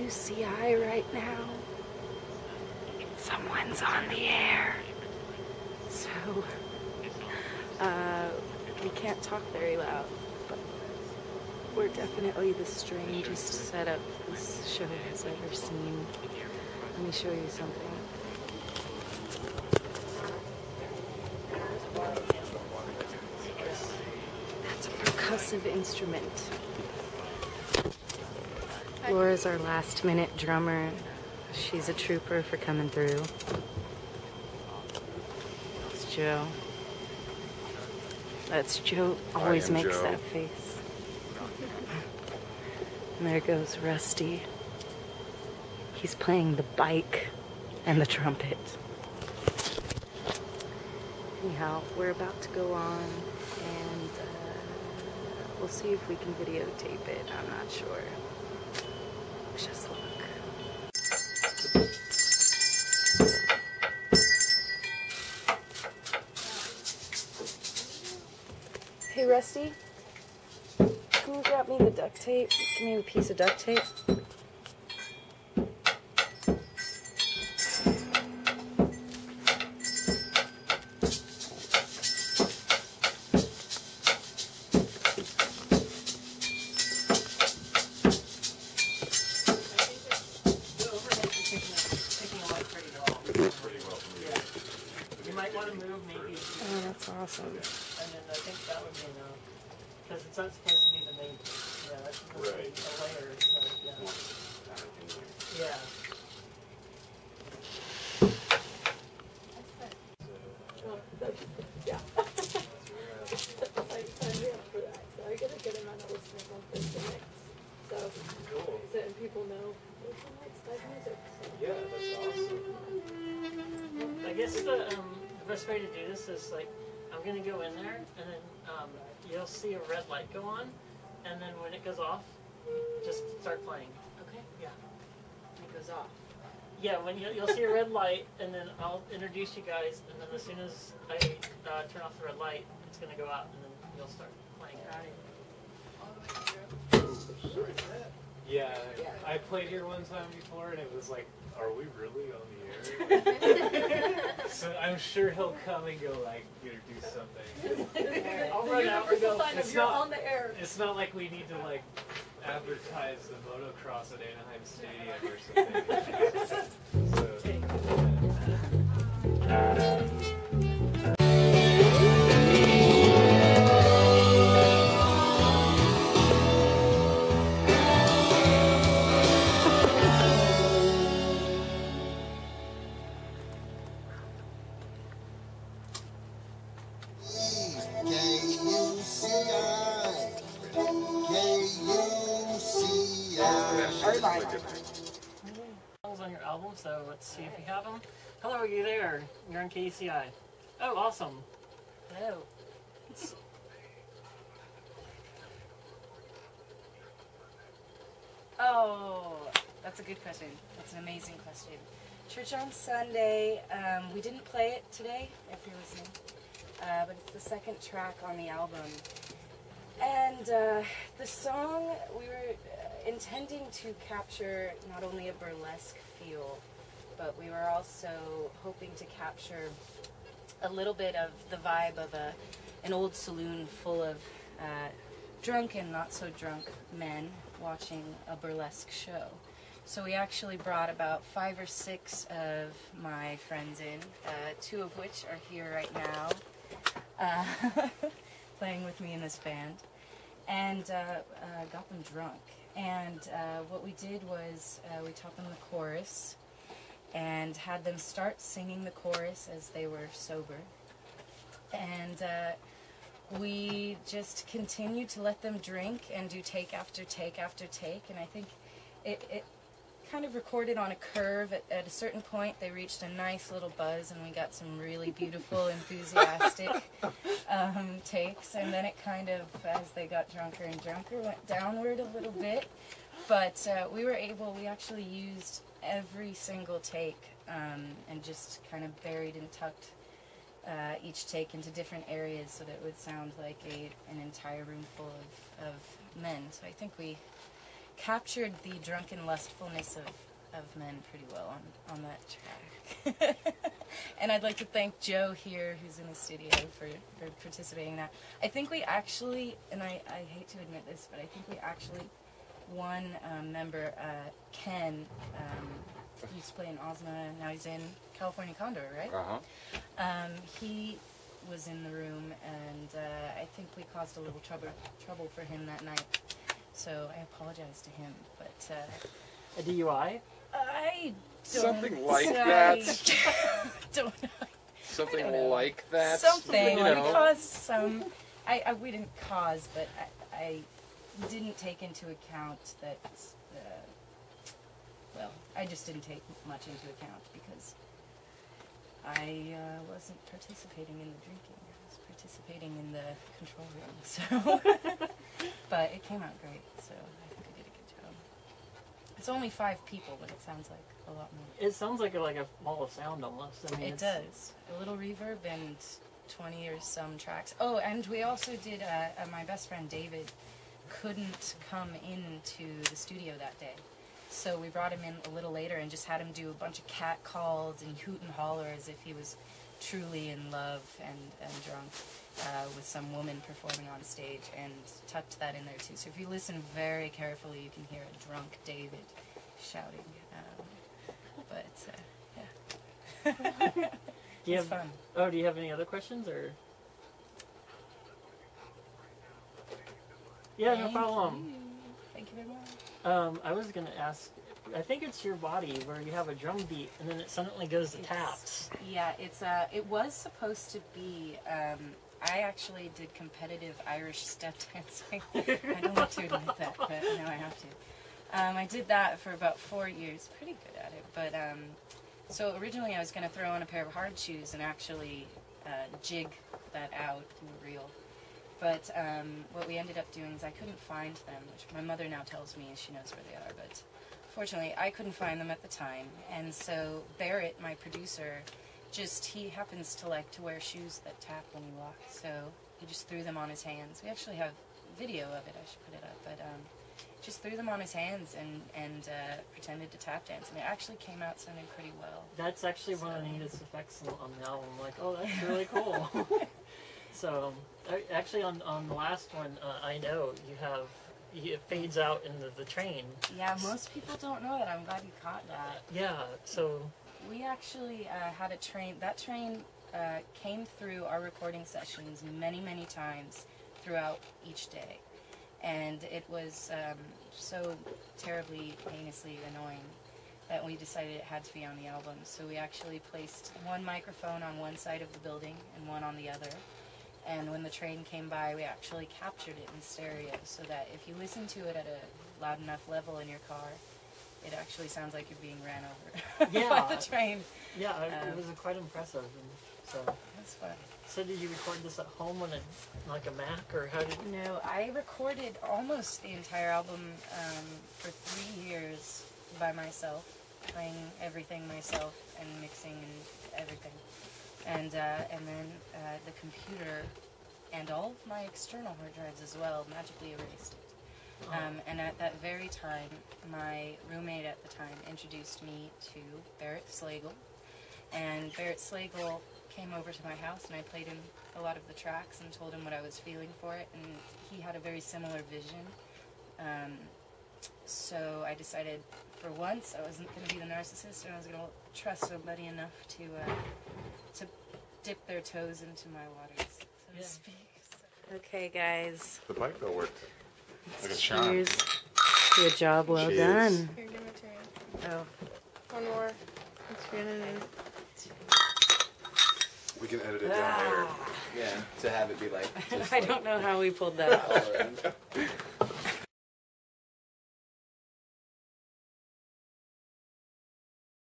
KUCI right now. Someone's on the air. So, we can't talk very loud, but we're definitely the strangest setup this show has ever seen. Let me show you something. That's a percussive instrument. Laura's our last-minute drummer. She's a trooper for coming through. It's Joe. That's Joe. Always makes that face. And there goes Rusty. He's playing the bike and the trumpet. Anyhow, we're about to go on, and we'll see if we can videotape it. I'm not sure. Wish us luck. Hey, Rusty, can you grab me the duct tape? Give me a piece of duct tape. Oh, that's awesome. And then I think that would be enough. Because it's not supposed to be the main piece. Yeah, that's supposed to be a layer. So, yeah. Yeah. I signed me up for that. So I get a good amount of listeners on Thursday nights. So, and people know Thursday nights live music. So. Yeah, that's awesome. I guess the best way to do this is like, I'm going to go in there, and then you'll see a red light go on, and then when it goes off, just start playing. Okay? Yeah. It goes off. Yeah, when you'll see a red light, and then I'll introduce you guys, and then as soon as I turn off the red light, it's going to go out, and then you'll start playing. Yeah, I played here one time before, and it was like, are we really on the air? So I'm sure he'll come and go like, do something. I'll run out and go. You're on the air. It's not like we need to like advertise the motocross at Anaheim Stadium or something. On your album, so let's see if you have them. Hello, are you there? You're on KUCI. Oh, awesome. Hello. Oh, that's a good question. That's an amazing question. Church on Sunday. We didn't play it today, if you're listening, but it's the second track on the album. And the song, we were intending to capture not only a burlesque feel, but we were also hoping to capture a little bit of the vibe of an old saloon full of drunk and not so drunk men watching a burlesque show. So we actually brought about 5 or 6 of my friends in, 2 of which are here right now, playing with me in this band, and got them drunk. And what we did was we taught them the chorus and had them start singing the chorus as they were sober. And we just continued to let them drink and do take after take after take. And I think it kind of recorded on a curve. At a certain point, they reached a nice little buzz, and we got some really beautiful, enthusiastic takes. And then it kind of, as they got drunker and drunker, went downward a little bit. But we actually used every single take and just kind of buried and tucked each take into different areas so that it would sound like an entire room full of men. So I think we captured the drunken lustfulness of men pretty well on that track. And I'd like to thank Joe here, who's in the studio, for participating in that. I think we actually, and I hate to admit this, but I think we actually, one member, Ken, he used to play in Ozma, now he's in California Condor, right? Uh-huh. He was in the room, and I think we caused a little trouble for him that night. So I apologize to him, but... A DUI? I don't... Something like that. don't know. Something like that. Something. You We know. caused some... we didn't cause, but I didn't take into account that... well, I just didn't take much into account because I wasn't participating in the drinking. I was participating in the control room, so... But it came out great, so I think I did a good job. It's only 5 people, but it sounds like a lot more. It sounds like a wall of sound almost. I mean, It does. A little reverb and 20 or some tracks. Oh, and we also did, my best friend David couldn't come into the studio that day. So we brought him in a little later and just had him do a bunch of cat calls and hoot and holler as if he was truly in love and drunk with some woman performing on stage, and tucked that in there too. So if you listen very carefully, you can hear a drunk David shouting. Yeah. It's fun. Oh, do you have any other questions, or? Yeah, no problem. Thank you very much. I was gonna ask. I think it's your body where you have a drum beat and then it suddenly goes to taps. Yeah, it was supposed to be. I actually did competitive Irish step dancing. I don't want to admit that, but now I have to. I did that for about 4 years. Pretty good at it, but so originally I was going to throw on a pair of hard shoes and actually jig that out real. But what we ended up doing is I couldn't find them, which my mother now tells me she knows where they are, but fortunately I couldn't find them at the time. And so Barrett, my producer, he happens to like to wear shoes that tap when you walk, so he just threw them on his hands. We actually have video of it, I should put it up, but just threw them on his hands and pretended to tap dance, and it actually came out sounding pretty well. That's actually one of the neatest effects on the album. Like, oh, that's really cool. So, actually on the last one, I know it fades out into the train. Yeah, most people don't know that. I'm glad you caught that. Yeah, so... We actually had a train. That train came through our recording sessions many, many times throughout each day. And it was so terribly, heinously annoying that we decided it had to be on the album. So we actually placed one microphone on one side of the building and one on the other. And when the train came by, we actually captured it in stereo so that if you listen to it at a loud enough level in your car, it actually sounds like you're being ran over by the train. Yeah, it was quite impressive. And so that's fun. So did you record this at home on like a Mac, or how did? No, I recorded almost the entire album for 3 years by myself, playing everything myself and mixing and everything. And then the computer and all of my external hard drives as well magically erased it. And at that very time, my roommate at the time introduced me to Barrett Slagle. And Barrett Slagle came over to my house, and I played him a lot of the tracks and told him what I was feeling for it. And he had a very similar vision. So I decided, for once, I wasn't going to be the narcissist, and I was going to trust somebody enough to dip their toes into my waters, so to speak. Okay, guys. The pipe bill worked. Like a charm. Cheers to a job well Cheers. done. Here, give it to me. Oh. One more. It's for editing. We can edit it down later. Yeah, to have it be like. Just I don't know how we pulled that off. all around.